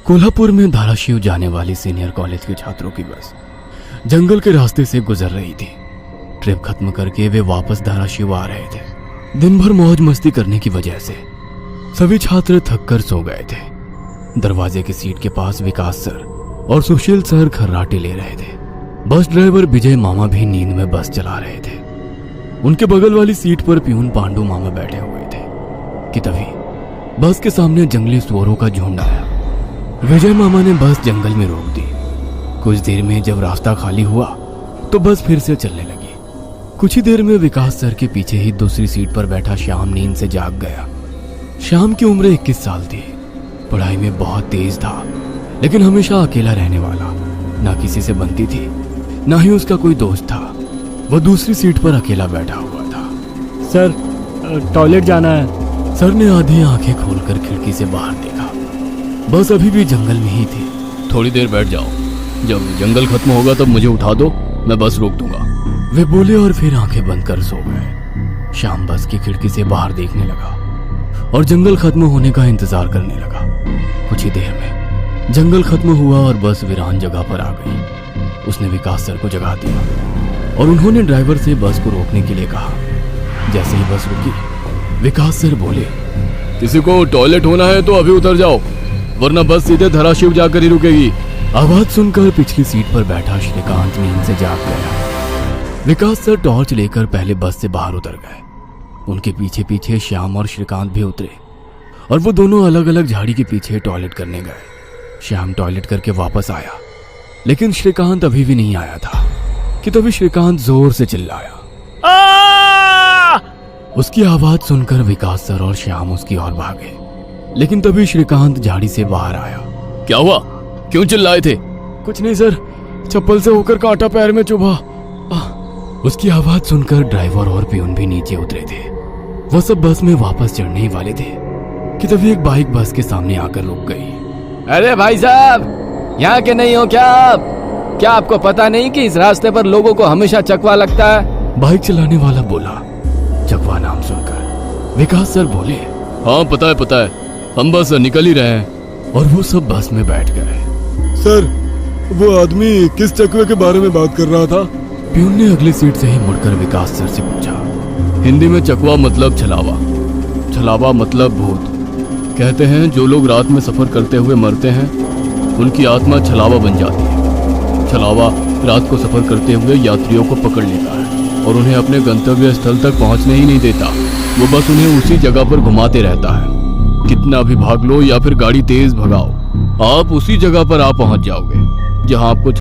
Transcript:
कोल्हापुर में धाराशिव जाने वाली सीनियर कॉलेज के छात्रों की बस जंगल के रास्ते से गुजर रही थी। ट्रिप खत्म करके वे वापस धाराशिव आ रहे थे। दिन भर मौज मस्ती करने की वजह से सभी छात्र थक कर सो गए थे। दरवाजे की सीट के पास विकास सर और सुशील सर खर्राटे ले रहे थे। बस ड्राइवर विजय मामा भी नींद में बस चला रहे थे। उनके बगल वाली सीट पर प्यून पांडु मामा बैठे हुए थे कि तभी बस के सामने जंगली सुअरों का झुंड आया। विजय मामा ने बस जंगल में रोक दी। कुछ देर में जब रास्ता खाली हुआ तो बस फिर से चलने लगी। कुछ ही देर में विकास सर के पीछे ही दूसरी सीट पर बैठा श्याम नींद से जाग गया। श्याम की उम्र 21 साल थी। पढ़ाई में बहुत तेज था, लेकिन हमेशा अकेला रहने वाला। ना किसी से बनती थी, ना ही उसका कोई दोस्त था। वह दूसरी सीट पर अकेला बैठा हुआ था। सर, टॉयलेट जाना है। सर ने आधी आंखें खोलकर खिड़की से बाहर देखा। बस अभी भी जंगल में ही थी। थोड़ी देर बैठ जाओ, जब जंगल खत्म होगा तब मुझे उठा दो, मैं बस रोक दूंगा, वे बोले और फिर आंखें बंद कर सो गए। श्याम बस की खिड़की से बाहर देखने लगा और जंगल खत्म होने का इंतजार करने लगा। कुछ ही देर में जंगल खत्म हुआ और बस वीरान जगह पर आ गई। उसने विकास सर को जगा दिया और उन्होंने ड्राइवर से बस को रोकने के लिए कहा। जैसे ही बस रुकी, विकास सर बोले, किसी को टॉयलेट होना है तो अभी उतर जाओ, वरना बस सीधे धाराशिव जाकर ही रुकेगी। आवाज सुनकर पिछली सीट पर बैठा श्रीकांत नींद से जाग गया। विकास सर टॉर्च लेकर पहले बस से बाहर उतर गए। उनके पीछे पीछे श्याम और श्रीकांत भी उतरे और वो दोनों अलग अलग झाड़ी के पीछे टॉयलेट करने गए। श्याम टॉयलेट करके वापस आया, लेकिन श्रीकांत अभी भी नहीं आया था कि तभी श्रीकांत जोर से चिल्लाया। उसकी आवाज सुनकर विकास सर और श्याम उसकी ओर भागे, लेकिन तभी श्रीकांत झाड़ी से बाहर आया। क्या हुआ, क्यों चिल्लाए थे? कुछ नहीं सर, चप्पल से होकर कांटा पैर में चुभा। उसकी आवाज सुनकर ड्राइवर और प्यून भी नीचे उतरे थे। वो सब बस में वापस चढ़ने ही वाले थे कि तभी एक बाइक बस के सामने आकर रुक गई। अरे भाई साहब, यहाँ के नहीं हो क्या आप? क्या आपको पता नहीं कि इस रास्ते पर लोगों को हमेशा चकवा लगता है? बाइक चलाने वाला बोला। चकवा नाम सुनकर विकास सर बोले, हाँ पता है, हम बस निकल ही रहे हैं। और वो सब बस में बैठ गए। सर, वो आदमी किस चकवे के बारे में बात कर रहा था? प्यून ने अगली सीट से ही मुड़कर विकास सर से पूछा। हिंदी में चकवा मतलब छलावा, छलावा मतलब भूत। कहते हैं जो लोग रात में सफर करते हुए मरते हैं, उनकी आत्मा छलावा बन जाती है। छलावा रात को सफर करते हुए यात्रियों को पकड़ लेता है और उन्हें अपने गंतव्य स्थल तक पहुंचने ही नहीं देता। वो बस उन्हें उसी जगह पर घुमाते रहता है। कितना भी भाग लो या फिर गाड़ी तेज भगाओ, आप उसी जगह पर पहुंच जाओगे जहां आपको